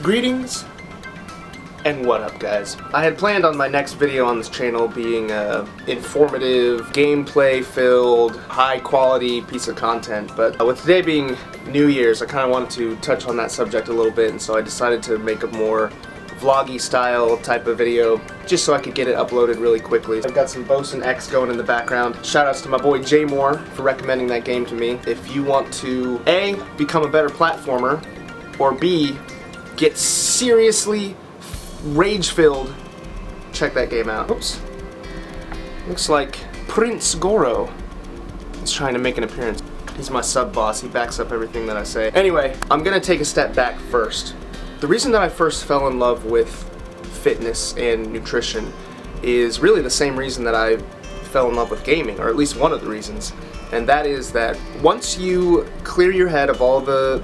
Greetings and what up, guys? I had planned on my next video on this channel being a informative, gameplay-filled, high-quality piece of content, but with today being New Year's, I kind of wanted to touch on that subject a little bit, and so I decided to make a more vloggy style type of video just so I could get it uploaded really quickly. I've got some Bosun X going in the background. Shoutouts to my boy Jay Moore for recommending that game to me. If you want to A, become a better platformer, or B, get seriously rage-filled, check that game out. Oops. Looks like Prince Goro is trying to make an appearance. He's my sub-boss, he backs up everything that I say. Anyway, I'm gonna take a step back first. The reason that I first fell in love with fitness and nutrition is really the same reason that I fell in love with gaming, or at least one of the reasons. And that is that once you clear your head of all the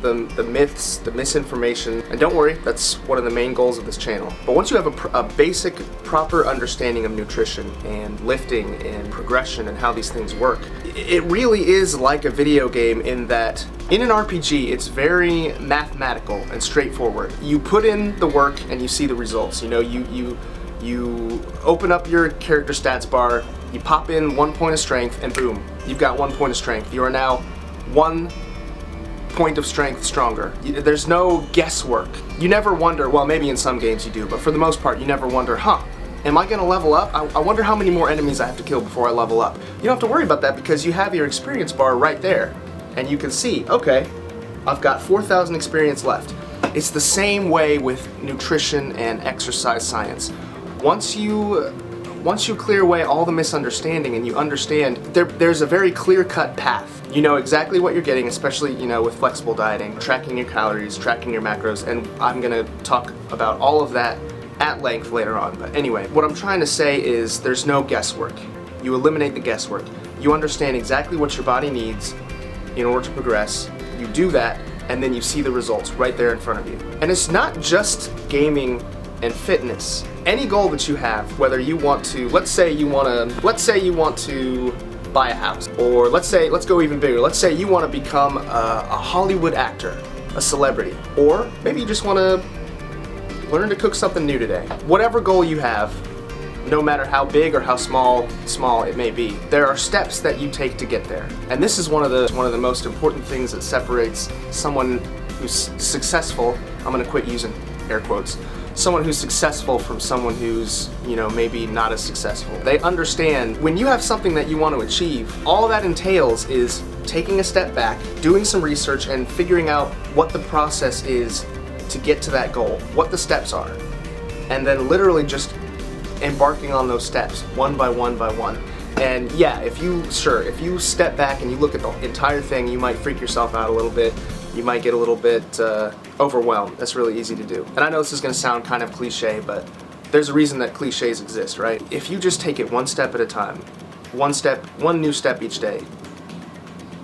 myths, the misinformation, and don't worry, that's one of the main goals of this channel. But once you have a basic, proper understanding of nutrition and lifting and progression and how these things work, it really is like a video game in that in an RPG, it's very mathematical and straightforward. You put in the work and you see the results. You know, you open up your character stats bar, you pop in 1 point of strength, and boom, you've got 1 point of strength. You are now 1 point of strength stronger. There's no guesswork. You never wonder, well, maybe in some games you do, but for the most part, you never wonder, am I gonna level up? I wonder how many more enemies I have to kill before I level up. You don't have to worry about that because you have your experience bar right there, and you can see, okay, I've got 4,000 experience left. It's the same way with nutrition and exercise science. Once you clear away all the misunderstanding and you understand, there's a very clear-cut path. You know exactly what you're getting, especially, you know, with flexible dieting, tracking your calories, tracking your macros, and I'm gonna talk about all of that at length later on. But anyway, what I'm trying to say is there's no guesswork. You eliminate the guesswork. You understand exactly what your body needs in order to progress. You do that, and then you see the results right there in front of you. And it's not just gaming and fitness. Any goal that you have, whether you want to, let's say you want to buy a house, or let's go even bigger. Let's say you want to become a Hollywood actor, a celebrity, or maybe you just want to learn to cook something new today. Whatever goal you have, no matter how big or how small it may be, there are steps that you take to get there. And this is one of the most important things that separates someone who's successful, I'm gonna quit using air quotes, someone who's successful from someone who's, you know, maybe not as successful. They understand when you have something that you want to achieve, all that entails is taking a step back, doing some research, and figuring out what the process is to get to that goal, what the steps are, and then literally just embarking on those steps one by one by one. And yeah, if you step back and you look at the entire thing, you might freak yourself out a little bit. You might get a little bit overwhelmed. That's really easy to do. And I know this is going to sound kind of cliche, but there's a reason that cliches exist, right? If you just take it one step at a time, one new step each day,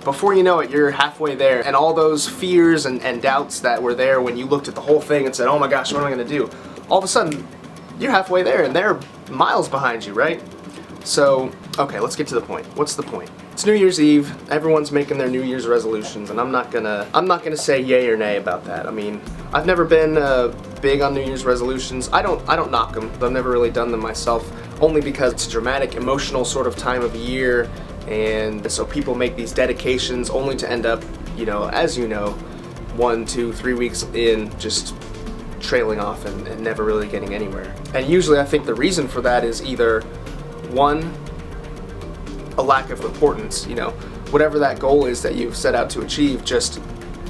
before you know it, you're halfway there. And all those fears and doubts that were there when you looked at the whole thing and said, oh my gosh, what am I going to do? All of a sudden, you're halfway there and they're miles behind you, right? So, okay, let's get to the point. What's the point? It's New Year's Eve, everyone's making their New Year's resolutions, and I'm not gonna say yay or nay about that. I mean, I've never been big on New Year's resolutions. I don't knock them, but I've never really done them myself, only because it's a dramatic, emotional sort of time of year, and so people make these dedications only to end up, you know, as you know, 1, 2, 3 weeks in, just trailing off and never really getting anywhere. And usually I think the reason for that is either, one, a lack of importance. You know, whatever that goal is that you've set out to achieve just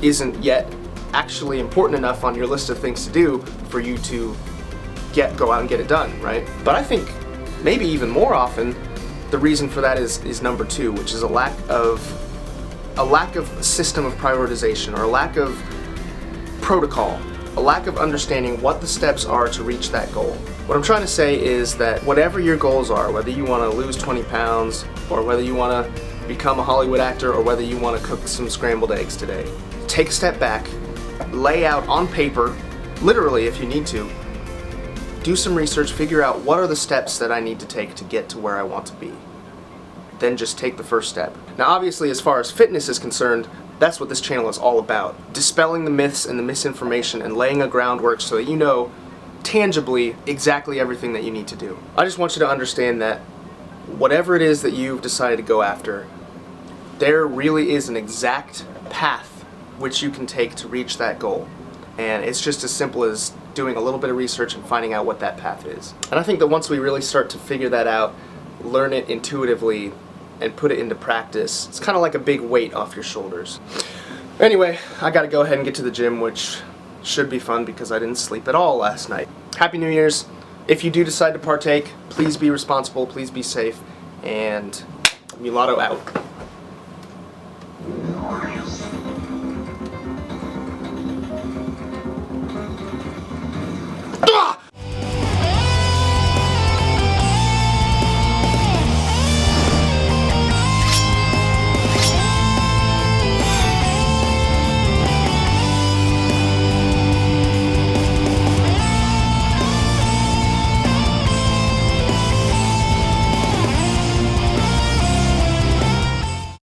isn't yet actually important enough on your list of things to do for you to go out and get it done, right? But I think maybe even more often the reason for that is number 2, which is a lack of system of prioritization, or a lack of protocol, a lack of understanding what the steps are to reach that goal. What I'm trying to say is that whatever your goals are, whether you want to lose 20 pounds, or whether you want to become a Hollywood actor, or whether you want to cook some scrambled eggs today, take a step back, lay out on paper, literally if you need to, do some research, figure out what are the steps that I need to take to get to where I want to be. Then just take the first step. Now obviously, as far as fitness is concerned, That's what this channel is all about. Dispelling the myths and the misinformation and laying a groundwork so that you know tangibly exactly everything that you need to do. I just want you to understand that whatever it is that you've decided to go after, there really is an exact path which you can take to reach that goal. And it's just as simple as doing a little bit of research and finding out what that path is. And I think that once we really start to figure that out, learn it intuitively, and put it into practice, it's kind of like a big weight off your shoulders. Anyway, I gotta go ahead and get to the gym, which should be fun because I didn't sleep at all last night. Happy New Year's. If you do decide to partake, please be responsible, please be safe, and Mulatto out.